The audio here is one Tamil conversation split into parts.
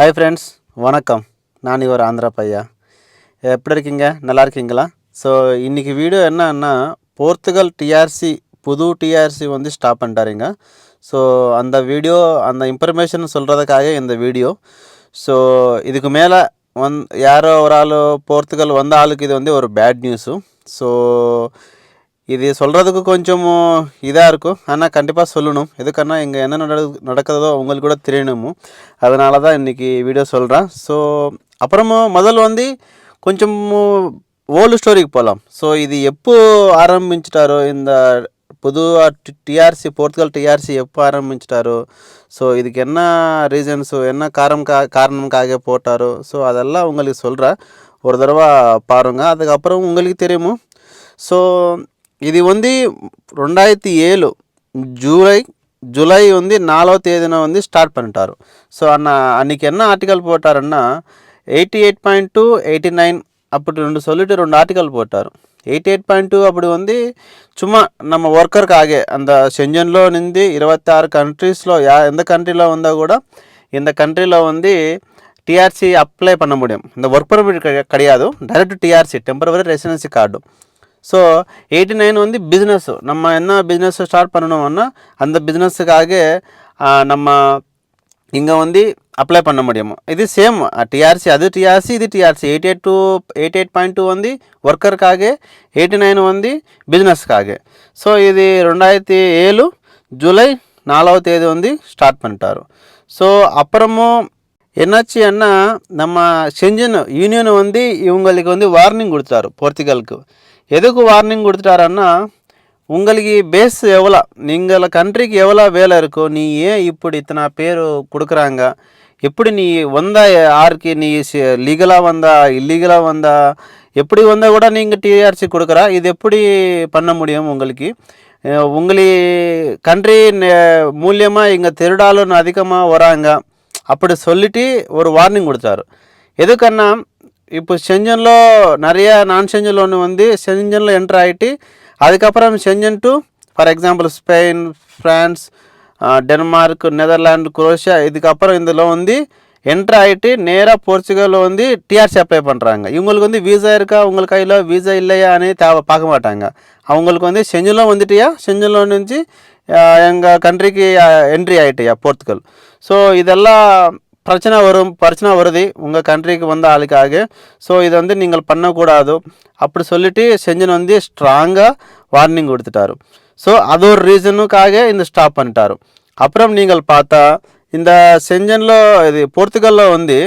ஹாய் ஃப்ரெண்ட்ஸ், வணக்கம். நான் இவர் ஆந்திரா பையா. எப்படி இருக்கீங்க? நல்லா இருக்கீங்களா? ஸோ இன்றைக்கி வீடியோ என்னன்னா, போர்த்துகல் டிஆர்சி புது டிஆர்சி வந்து ஸ்டாப் பண்ணிட்டாருங்க. ஸோ அந்த வீடியோ அந்த இன்ஃபர்மேஷன் சொல்கிறதுக்காக இந்த வீடியோ. ஸோ இதுக்கு மேலே யாரோ ஒரு ஆள் போர்த்துகல் வந்த ஆளுக்கு இது வந்து ஒரு பேட் நியூஸு. ஸோ இது சொல்கிறதுக்கு கொஞ்சம் இதாக இருக்கும், ஆனால் கண்டிப்பாக சொல்லணும். எதுக்குன்னா இங்கே என்ன நடக்கிறதோ உங்களுக்கு கூட தெரியணுமோ, அதனால தான் இன்றைக்கி வீடியோ சொல்கிறேன். ஸோ அப்புறமா முதல் வந்து கொஞ்சம் ஓல்டு ஸ்டோரிக்கு போகலாம். ஸோ இது எப்போ ஆரம்பிச்சிட்டாரோ, இந்த புது டிஆர்சி போர்த்துகல் டிஆர்சி எப்போ ஆரம்பிச்சிட்டாரோ, ஸோ இதுக்கு என்ன ரீசன்ஸோ என்ன காரணம்காக போட்டாரோ, ஸோ அதெல்லாம் உங்களுக்கு சொல்கிறேன். ஒரு தடவை பாருங்கள், அதுக்கப்புறம் உங்களுக்கு தெரியுமோ. ஸோ ఇది ఉంది 2007 జూలై வந்து 4వ తేదీన வந்து ஸ்டார்ட் பண்ணிட்டாரு. ஸோ அன்றைக்கி என்ன ஆர்டிக்கல் போட்டாருன்னா 88.2 89 அப்படி சொல்லிட்டு ரெண்டு ஆர்டிக்கல் போட்டார். 88.2 அப்படி வந்து சும்மா நம்ம ஒர்க்கருக்காக அந்த செஞ்சன்లో நின்று 26 கண்ட்ரீஸில் எந்த கண்ட்ரியில் வந்தால் கூட இந்த கண்ட்ரியில் வந்து டிஆர்சி அப்ளை பண்ண முடியும். இந்த ஒர்க் பர்மிட் கிடையாது, direct TRC temporary residency card. So 89 வந்து பிஸ்னஸ், நம்ம என்ன பிஸ்னஸ் ஸ்டார்ட் பண்ணணும்னா அந்த பிஸ்னஸுக்காக நம்ம இங்கே வந்து அப்ளை பண்ண முடியும். இது சேம் டிஆர்சி, அது டிஆர்சி இது டிஆர்சி. 88.2 வந்து ஒர்க்கருக்காக, 89 வந்து பிஸ்னஸ்க்காக. ஸோ இது 2007 ஜூலை 4వ తేదీ வந்து ஸ்டார்ட் பண்ணிட்டாரு. ஸோ அப்புறமும் என்னாச்சுன்னா நம்ம செஞ்சன் யூனியன் வந்து இவங்களுக்கு வந்து வார்னிங் கொடுத்தாரு போர்த்துகலுக்கு. எதுக்கு வார்னிங் கொடுத்துட்டாரன்னா, உங்களுக்கு பேஸ் எவ்வளோ, நீங்கள் கண்ட்ரிக்கு எவ்வளோ வேலை இருக்கோ, நீ ஏன் இப்படி இத்தனை பேர் கொடுக்குறாங்க, எப்படி நீ வந்தால் யாருக்கு நீ லீகலாக வந்தா இல்லீகலாக வந்தா எப்படி வந்தால் கூட நீங்கள் டிஆர்சி கொடுக்குறா, இது எப்படி பண்ண முடியும் உங்களுக்கு கண்ட்ரி மூலியமாக இங்கே திருடாலும் அதிகமாக வராங்க அப்படி சொல்லிட்டு ஒரு வார்னிங் கொடுத்தாரு. எதுக்குன்னா இப்போ செஞ்சனில் நிறைய நான் செஞ்சன் ஒன்று வந்து செஞ்சனில் என்ட்ரு ஆகிட்டு அதுக்கப்புறம் Schengen to for example Spain, France, Denmark, Netherlands, Croatia இதுக்கப்புறம் இதில் வந்து என்ட்ரு ஆகிட்டு நேராக போர்ச்சுகலில் வந்து டிஆர்சி அப்ளை பண்ணுறாங்க. இவங்களுக்கு வந்து வீசா இருக்கா, உங்களுக்கு கையில் வீசா இல்லையானே பார்க்க மாட்டாங்க. அவங்களுக்கு வந்து செஞ்சனில் வந்துட்டியா, செஞ்சனில் வந்து எங்கள் கண்ட்ரிக்கு என்ட்ரி ஆகிட்டியா போர்த்துகல். ஸோ இதெல்லாம் பிரச்சனை வருது உங்கள் கண்ட்ரிக்கு வந்த ஆளுக்காக. ஸோ இதை வந்து நீங்கள் பண்ணக்கூடாது அப்படி சொல்லிட்டு செஞ்சன் வந்து ஸ்ட்ராங்காக வார்னிங் கொடுத்துட்டாரு. ஸோ அது ஒரு ரீசனுக்காக இந்த ஸ்டாப் பண்ணிட்டாரு. அப்புறம் நீங்கள் பார்த்தா இந்த செஞ்சனில் இது போர்த்துகலில் வந்து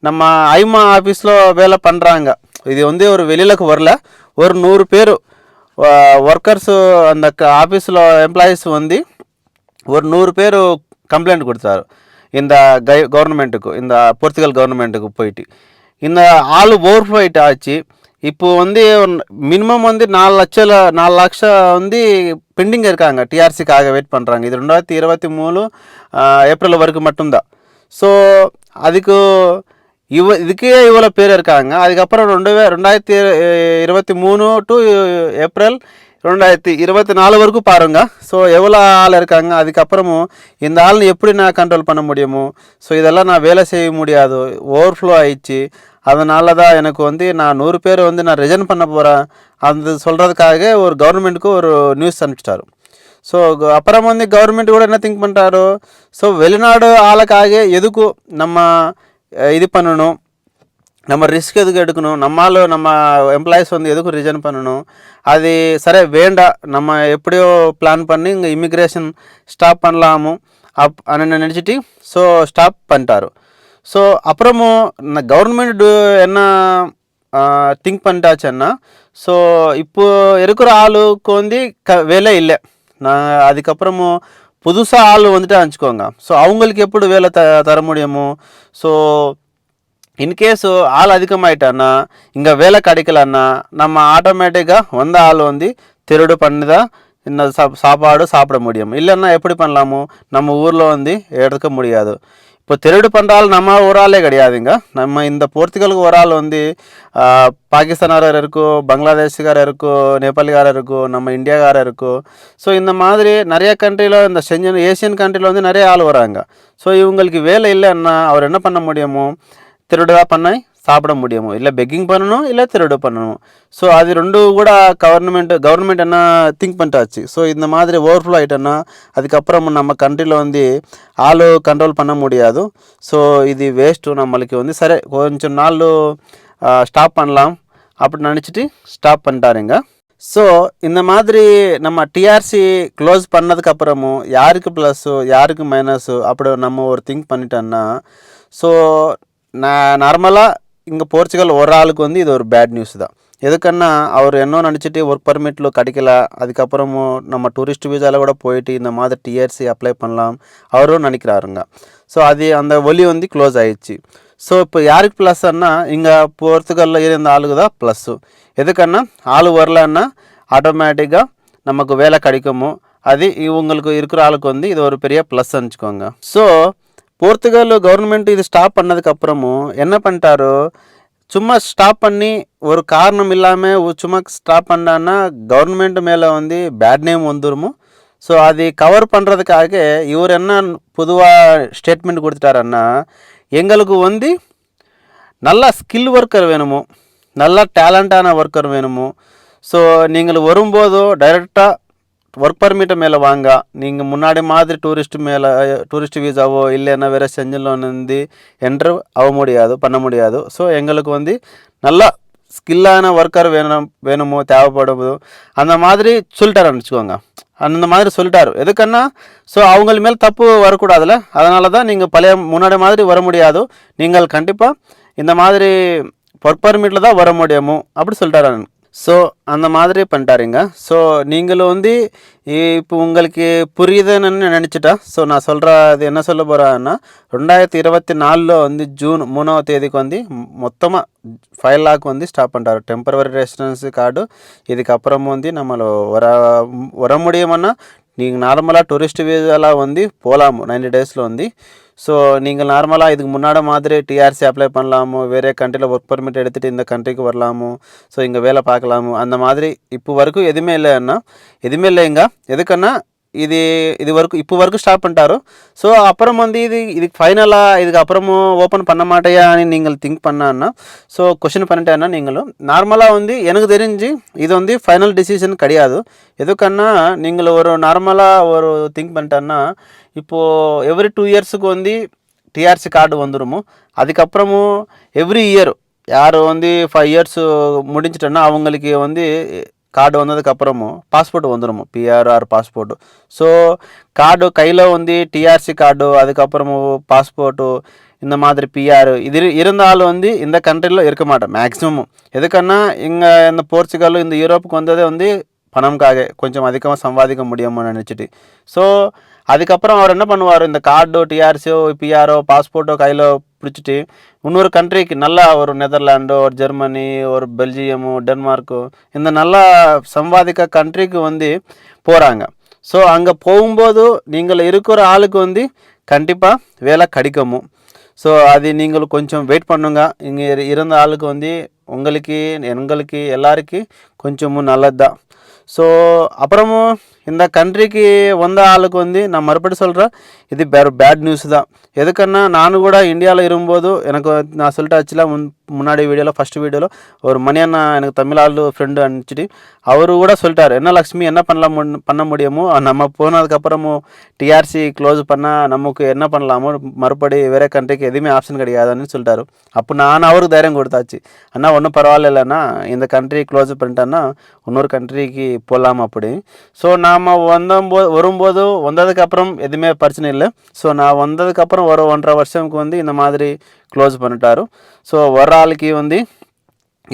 நம்ம ஐமா ஆஃபீஸில் வேலை பண்ணுறாங்க. இது வந்து ஒரு வெளியிலக்கு வரல, ஒரு 100 பேர் ஒர்க்கர்ஸு அந்த ஆஃபீஸில் எம்ப்ளாயீஸ் வந்து ஒரு 100 பேர் கம்ப்ளைண்ட் கொடுத்தாரு இந்த கவர்மெண்ட்டுக்கு, இந்த போர்த்துகல் கவர்மெண்ட்டுக்கு போயிட்டு இந்த ஆள் ஓவர்ஃபைட் ஆச்சு. இப்போது வந்து மினிமம் வந்து 4 லட்சம் வந்து பெண்டிங் இருக்காங்க, டிஆர்சிக்காக வெயிட் பண்ணுறாங்க. இது 2023 ஏப்ரல் வரைக்கும் மட்டும்தான். ஸோ அதுக்கு இதுக்கே இவ்வளோ பேர் இருக்காங்க. அதுக்கப்புறம் 2023 டு ஏப்ரல் 2024 வரைக்கும் பாருங்கள். ஸோ எவ்வளோ ஆள் இருக்காங்க. அதுக்கப்புறமும் இந்த ஆள் எப்படி நான் கண்ட்ரோல் பண்ண முடியுமோ, ஸோ இதெல்லாம் நான் வேலை செய்ய முடியாது, ஓவர்ஃப்ளோ ஆயிடுச்சு. அதனால தான் எனக்கு வந்து நான் 100 பேர் வந்து நான் ரிசைன் பண்ண போகிறேன் அந்த சொல்கிறதுக்காக ஒரு கவர்மெண்ட்டுக்கு ஒரு நியூஸ் அனுப்பிச்சிட்டாரு. ஸோ அப்புறம் வந்து கவர்மெண்ட் கூட என்ன திங்க் பண்ணுறாரோ, ஸோ வெளிநாடு ஆளுக்காக எதுக்கும் நம்ம இது பண்ணணும், நம்ம ரிஸ்க் எதுக்கு எடுக்கணும், நம்ம எம்ப்ளாயீஸ் வந்து எதுக்கும் ரிசைன் பண்ணணும், அது சரி வேண்டாம், நம்ம எப்படியோ பிளான் பண்ணி இங்கே இமிக்ரேஷன் ஸ்டாப் பண்ணலாமோ நினச்சிட்டு ஸோ ஸ்டாப் பண்ணிட்டாரு. ஸோ அப்புறமும் கவர்மெண்ட் என்ன திங்க் பண்ணிட்டாச்சுன்னா, ஸோ இப்போது இருக்கிற ஆளுக்கு வந்து வேலை இல்லை, அதுக்கப்புறமும் புதுசாக ஆள் வந்துட்டு அனுப்பிச்சிக்கோங்க. ஸோ அவங்களுக்கு எப்படி வேலை தர முடியுமோ, ஸோ இன்கேஸ் ஆள் அதிகமாகிட்டான்னா இங்கே வேலை கிடைக்கலன்னா நம்ம ஆட்டோமேட்டிக்காக வந்த ஆள் வந்து திருடு பண்ணி தான் இந்த சாப்பாடு சாப்பிட முடியும். இல்லைன்னா எப்படி பண்ணலாமோ நம்ம ஊரில் வந்து எடுக்க முடியாது. இப்போ திருடு பண்ணுற ஆள் நம்ம ஒரு ஆளே கிடையாதுங்க. நம்ம இந்த போர்த்துகலுக்கு ஒரு ஆள் வந்து பாகிஸ்தானாரர் இருக்கும், பங்களாதேஷ்காரர் இருக்கும், நேபாளிக்காரர் இருக்கும், நம்ம இந்தியாக்காரர் இருக்கும். ஸோ இந்த மாதிரி நிறைய கண்ட்ரியில் இந்த செஞ்சன் ஏசியன் கண்ட்ரியில் வந்து நிறைய ஆள் வராங்க. ஸோ இவங்களுக்கு வேலை இல்லைன்னா அவர் என்ன பண்ண முடியுமோ, திருடுதா பண்ண சாப்பிட முடியுமோ, இல்லை பெக்கிங் பண்ணணும், இல்லை திருடு பண்ணணும். ஸோ அது ரெண்டு கூட கவர்மெண்ட் என்ன திங்க் பண்ணிட்டாச்சு. ஸோ இந்த மாதிரி ஓவர்ஃப்ளோ ஆகிட்டோன்னா அதுக்கப்புறம் நம்ம கண்ட்ரியில் வந்து ஆள் கண்ட்ரோல் பண்ண முடியாது. ஸோ இது வேஸ்ட்டு நம்மளுக்கு வந்து சரி கொஞ்சம் நாள் ஸ்டாப் பண்ணலாம் அப்படின்னு நினச்சிட்டு ஸ்டாப் பண்ணிட்டாருங்க. ஸோ இந்த மாதிரி நம்ம டிஆர்சி க்ளோஸ் பண்ணதுக்கப்புறமும் யாருக்கு ப்ளஸ்ஸு யாருக்கு மைனஸு அப்படி நம்ம ஒரு திங்க் பண்ணிட்டோன்னா, ஸோ நான் நார்மலாக இங்கே போர்ச்சுகல் ஒரு ஆளுக்கு வந்து இது ஒரு பேட் நியூஸ் தான். எதுக்குன்னா அவர் என்ன நினச்சிட்டு ஒர்க் பர்மிட்டில் கிடைக்கல, அதுக்கப்புறமும் நம்ம டூரிஸ்ட் வீசாவில் கூட போயிட்டு இந்த மாதிரி டிஆர்சி அப்ளை பண்ணலாம் அவரும் நினைக்கிறாருங்க. ஸோ அது அந்த ஒலி வந்து க்ளோஸ் ஆயிடுச்சு. ஸோ இப்போ யாருக்கு ப்ளஸ்ன்னா இங்கே போர்த்துகலில் இருந்த ஆளுக்கு தான் ப்ளஸ்ஸு. எதுக்குன்னா ஆள் வரலன்னா ஆட்டோமேட்டிக்காக நமக்கு வேலை கிடைக்குமோ, அது இவங்களுக்கு இருக்கிற ஆளுக்கு வந்து இது ஒரு பெரிய ப்ளஸ் நினச்சிக்கோங்க. ஸோ போர்த்துகல் கவர்மெண்ட் இது ஸ்டாப் பண்ணதுக்கப்புறமும் என்ன பண்ணிட்டாரோ, சும்மா ஸ்டாப் பண்ணி ஒரு காரணம் இல்லாமல் சும்மா ஸ்டாப் பண்ணான்னா கவர்மெண்ட் மேலே வந்து பேட் நேம் வந்துடுமோ. ஸோ அது கவர் பண்ணுறதுக்காக இவர் என்ன பொதுவாக ஸ்டேட்மெண்ட் கொடுத்துட்டாருன்னா, எங்களுக்கு வந்து நல்லா ஸ்கில் ஒர்க்கர் வேணுமோ, நல்லா டேலண்டான ஒர்க்கர் வேணுமோ. ஸோ நீங்கள் வரும்போதோ டைரெக்டாக ஒர்க் பர்மிட்டை மேலே வாங்க, நீங்கள் முன்னாடி மாதிரி டூரிஸ்ட் வீசாவோ இல்லைன்னா வேறு செஞ்சலோ வந்து என்ட்ரு பண்ண முடியாது. ஸோ எங்களுக்கு வந்து நல்லா ஸ்கில்லான ஒர்க்கர் வேணுமோ தேவைப்படுதோ அந்த மாதிரி சொல்லிட்டாரு நினச்சிக்கோங்க. அந்த மாதிரி சொல்லிட்டாரு. எதுக்குன்னா ஸோ அவங்கள மேல் தப்பு வரக்கூடாதுல்ல, அதனால தான் நீங்கள் முன்னாடி மாதிரி வர முடியாது, நீங்கள் கண்டிப்பாக இந்த மாதிரி ஒர்க் பர்மிட்டில் தான் வர முடியுமோ அப்படி சொல்லிட்டாரு. ஸோ அந்த மாதிரி பண்ணிட்டாருங்க. ஸோ நீங்களும் வந்து இப்போ உங்களுக்கு புரியுதுன்னு நினச்சிட்டா, ஸோ நான் அது என்ன சொல்ல போகிறேன்னா, 2024 வந்து ஜூன் 3ஆம் தேதிக்கு வந்து மொத்தமாக 5 லாக் வந்து ஸ்டாப் பண்ணிட்டாரு டெம்பரவரி ரெசிடென்ஸு கார்டு. இதுக்கப்புறம் வந்து நம்மளை வர முடியுமன்னா நீங்கள் நார்மலாக டூரிஸ்ட் வீசாலாம் வந்து போகலாமோ 90 டேஸில் வந்து. ஸோ நீங்கள் நார்மலாக இதுக்கு முன்னாடி மாதிரி டிஆர்சி அப்ளை பண்ணலாமோ, வேறு கண்ட்ரியில் ஒர்க் பர்மிட் எடுத்துகிட்டு இந்த கண்ட்ரிக்கு வரலாமோ, ஸோ இங்கே வேலை பார்க்கலாமோ, அந்த மாதிரி இப்போ வரைக்கும் எதுவுமே எதுவுமே இல்லைங்க. எதுக்குன்னா இது வரைக்கும் இப்போ வரைக்கும் ஸ்டாப் பண்ணிட்டாரோ. ஸோ அப்புறம் வந்து இதுக்கு ஃபைனலாக இதுக்கு அப்புறமும் ஓப்பன் பண்ண மாட்டேயான்னு நீங்கள் திங்க் பண்ணான்னா, ஸோ கொஷின் பண்ணிட்டேன்னா நீங்களும் நார்மலாக வந்து எனக்கு தெரிஞ்சு இது வந்து ஃபைனல் டிசிஷன் கிடையாது. எதுக்குன்னா நீங்கள் ஒரு நார்மலாக ஒரு திங்க் பண்ணிட்டேன்னா, இப்போது எவ்ரி 2 இயர்ஸுக்கு வந்து டிஆர்சி கார்டு வந்துடுமோ, அதுக்கப்புறமும் எவ்ரி இயர் யார் வந்து 5 இயர்ஸு முடிஞ்சிட்டோன்னா அவங்களுக்கு வந்து கார்டு வந்ததுக்கப்புறமும் பாஸ்போர்ட் வந்துடுமோ, பிஆர்ஆர் பாஸ்போர்ட்டு. ஸோ கார்டு கையில் வந்து டிஆர்சி கார்டு அதுக்கப்புறமும் பாஸ்போர்ட்டு இந்த மாதிரி பிஆர் இது இருந்தாலும் வந்து இந்த கண்ட்ரியில் இருக்க மாட்டேன் மேக்ஸிமம். எதுக்குன்னா இங்கே இந்த போர்ச்சுகல் இந்த யூரோப்புக்கு வந்ததே வந்து பணம்காக கொஞ்சம் அதிகமாக சம்பாதிக்க முடியுமோன்னு நினச்சிட்டு. ஸோ அதுக்கப்புறம் அவர் என்ன பண்ணுவார், இந்த கார்டோ டிஆர்சியோ பிஆரோ பாஸ்போர்ட்டோ கையில் பிடிச்சிட்டு இன்னொரு கண்ட்ரிக்கு நல்லா ஒரு நெதர்லாண்டோ ஒரு ஜெர்மனி ஒரு பெல்ஜியமோ டென்மார்க்கோ இந்த நல்லா சம்பாதிக்க கண்ட்ரிக்கு வந்து போகிறாங்க. ஸோ அங்கே போகும்போது நீங்கள் இருக்கிற ஆளுக்கு வந்து கண்டிப்பாக வேலை கிடைக்குமோ. ஸோ அது நீங்கள் கொஞ்சம் வெயிட் பண்ணுங்க. இங்கே இருந்த ஆளுக்கு வந்து எங்களுக்கு எல்லாருக்கும் கொஞ்சமும் நல்லது தான். ஸோ அப்புறமும் இந்த கண்ட்ரிக்கு வந்த ஆளுக்கு வந்து நான் மறுபடியும் சொல்கிறேன், இது பேட் நியூஸ் தான். எதுக்குன்னா நானும் கூட இந்தியாவில் இருக்கும்போது எனக்கு நான் சொல்லிட்டு ஆச்சுலாம் முன்னாடி வீடியோவில் ஃபஸ்ட்டு வீடியோவில் ஒரு மணி அண்ணா எனக்கு தமிழ் ஆள் ஃப்ரெண்டு அனுப்பிச்சிட்டு அவரு கூட சொல்லிட்டார், என்ன லக்ஷ்மி என்ன பண்ண முடியுமோ நம்ம போனதுக்கப்புறமும் டிஆர்சி க்ளோஸ் பண்ணால் நமக்கு என்ன பண்ணலாமோ மறுபடி வேறு கண்ட்ரிக்கு எதுவுமே ஆப்ஷன் கிடையாதுன்னு சொல்லிட்டாரு. அப்போ நான் அவருக்கு தைரியம் கொடுத்தாச்சு, அண்ணா ஒன்றும் பரவாயில்ல இல்லைன்னா இந்த கண்ட்ரி க்ளோஸ் பண்ணிட்டேன்னா இன்னொரு கண்ட்ரிக்கு போகலாம் அப்படி. ஸோ நாம் வந்ததுக்கப்புறம் எதுவுமே பிரச்சனை இல்லை. ஸோ நான் வந்ததுக்கப்புறம் ஒரு 1.5 வருஷத்துக்கு வந்து இந்த மாதிரி க்ளோஸ் பண்ணிட்டாரு. ஸோ வர ஆளுக்கு வந்து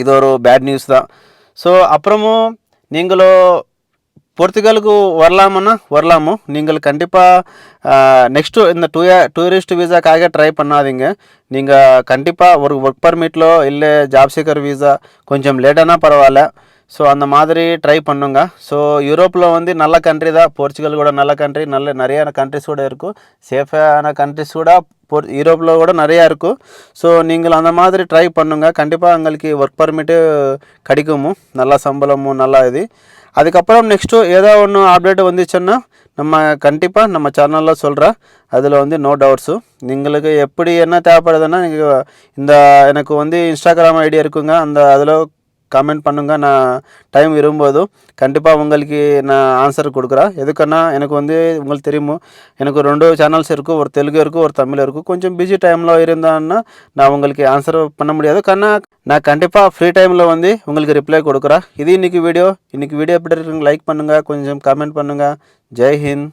இது ஒரு பேட் நியூஸ் தான். ஸோ அப்புறமும் நீங்களும் போர்த்துகலுக்கு வரலாமோ, நீங்கள் கண்டிப்பாக நெக்ஸ்ட்டு இந்த டூரிஸ்ட் வீசாக்காக ட்ரை பண்ணாதீங்க. நீங்கள் கண்டிப்பாக ஒரு ஒர்க் பர்மிட்டிலோ இல்லை ஜாப் சீக்கர் வீசா கொஞ்சம் லேட்டானா பரவாயில்ல. ஸோ அந்த மாதிரி ட்ரை பண்ணுங்க. ஸோ யூரோப்பில் வந்து நல்ல கண்ட்ரி தான், போர்ச்சுகல் கூட நல்ல கண்ட்ரி, நிறைய கண்ட்ரிஸ் கூட இருக்கும், சேஃபான கண்ட்ரிஸ் கூட யூரோப்பில் கூட நிறையா இருக்கும். ஸோ நீங்கள் அந்த மாதிரி ட்ரை பண்ணுங்க, கண்டிப்பாக உங்களுக்கு ஒர்க் பர்மிட்டு கிடைக்குமோ, நல்ல சம்பளமும் நல்லா இது. அதுக்கப்புறம் நெக்ஸ்ட்டு ஏதோ ஒன்று அப்டேட் வந்துச்சுன்னா நம்ம கண்டிப்பாக நம்ம சேனலில் சொல்கிறேன், அதில் வந்து நோ டவுட்ஸு. உங்களுக்கு எப்படி என்ன தேவைப்படுதுன்னா நீங்கள் இந்த எனக்கு வந்து இன்ஸ்டாகிராம் ஐடி இருக்குங்க, அதில் கமெண்ட் பண்ணுங்கள். நான் டைம் விரும்பும்போதும் கண்டிப்பாக உங்களுக்கு நான் ஆன்சர் கொடுக்குறேன். எதுக்குன்னா எனக்கு வந்து உங்களுக்கு தெரியுமோ, எனக்கு 2 சேனல்ஸ் இருக்குது, ஒரு தெலுங்கு இருக்குது, ஒரு தமிழ் இருக்குது. கொஞ்சம் பிஸி டைமில் இருந்தான்னா நான் உங்களுக்கு ஆன்சர் பண்ண முடியாது, நான் கண்டிப்பாக ஃப்ரீ டைமில் வந்து உங்களுக்கு ரிப்ளை கொடுக்குறேன். இது இன்றைக்கி வீடியோ எப்படி இருக்குங்க லைக் பண்ணுங்கள், கொஞ்சம் கமெண்ட் பண்ணுங்கள். ஜெய் ஹிந்த்.